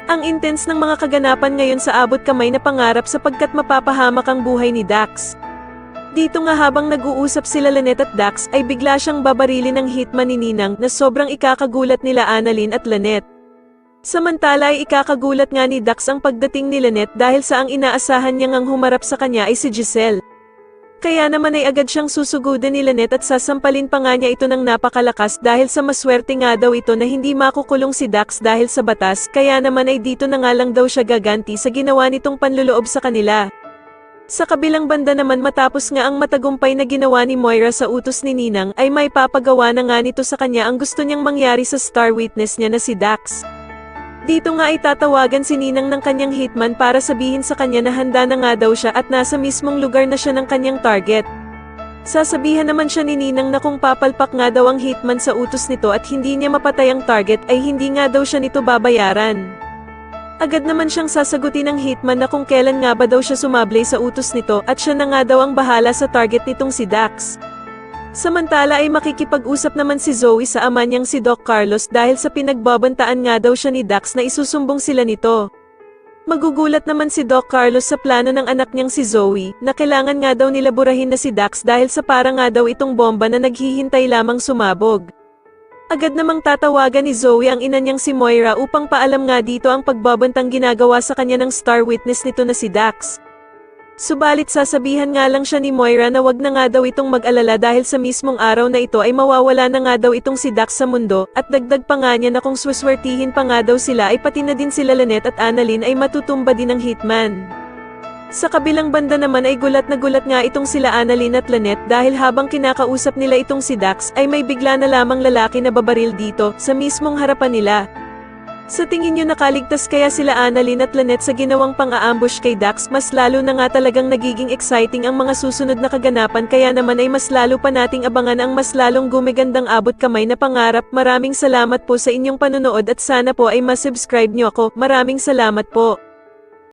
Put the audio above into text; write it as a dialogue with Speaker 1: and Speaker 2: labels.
Speaker 1: Ang intense ng mga kaganapan ngayon sa abot kamay na pangarap sapagkat mapapahamak ang buhay ni Dax. Dito nga habang nag-uusap sila Lynette at Dax ay bigla siyang babarilin ng hitman ni Ninang na sobrang ikakagulat nila Annalyn at Lynette. Samantala ay ikakagulat nga ni Dax ang pagdating ni Lynette dahil sa ang inaasahan niyang ang humarap sa kanya ay si Giselle. Kaya naman ay agad siyang susugudin ni Lynette at sasampalin pa nga niya ito ng napakalakas dahil sa maswerte nga daw ito na hindi makukulong si Dax dahil sa batas kaya naman ay dito na nga lang daw siya gaganti sa ginawa nitong panluloob sa kanila. Sa kabilang banda naman matapos nga ang matagumpay na ginawa ni Moira sa utos ni Ninang ay may papagawa na nga nito sa kanya ang gusto niyang mangyari sa star witness niya na si Dax. Dito nga ay tatawagan si Ninang ng kanyang hitman para sabihin sa kanya na handa na nga daw siya at nasa mismong lugar na siya ng kanyang target. Sasabihan naman siya ni Ninang na kung papalpak nga daw ang hitman sa utos nito at hindi niya mapatay ang target ay hindi nga daw siya nito babayaran. Agad naman siyang sasagutin ng hitman na kung kailan nga ba daw siya sumablay sa utos nito at siya na nga daw ang bahala sa target nitong si Dax. Samantala ay makikipag-usap naman si Zoe sa ama niyang si Doc Carlos dahil sa pinagbabantaan nga daw siya ni Dax na isusumbong sila nito. Magugulat naman si Doc Carlos sa plano ng anak niyang si Zoe na kailangan nga daw nila burahin na si Dax dahil sa para nga daw itong bomba na naghihintay lamang sumabog. Agad namang tatawagan ni Zoe ang ina niyang si Moira upang paalam nga dito ang pagbabantang ginagawa sa kanya ng star witness nito na si Dax. Subalit sasabihan nga lang siya ni Moira na wag na nga daw itong mag-alala dahil sa mismong araw na ito ay mawawala na nga daw itong si Dax sa mundo at dagdag pa nga niya na kung suswertihin pa nga daw sila ay pati na din sila Lynette at Annalyn ay matutumba din ng hitman. Sa kabilang banda naman ay gulat nga itong sila Annalyn at Lynette dahil habang kinakausap nila itong si Dax ay may bigla na lamang lalaki na babaril dito sa mismong harapan nila. Sa tingin nyo nakaligtas kaya sila Annalyn at Lynette sa ginawang pang-aambush kay Dax? Mas lalo na nga talagang nagiging exciting ang mga susunod na kaganapan kaya naman ay mas lalo pa nating abangan ang mas lalong gumigandang abot kamay na pangarap. Maraming salamat po sa inyong panunood at sana po ay masubscribe nyo ako. Maraming salamat po.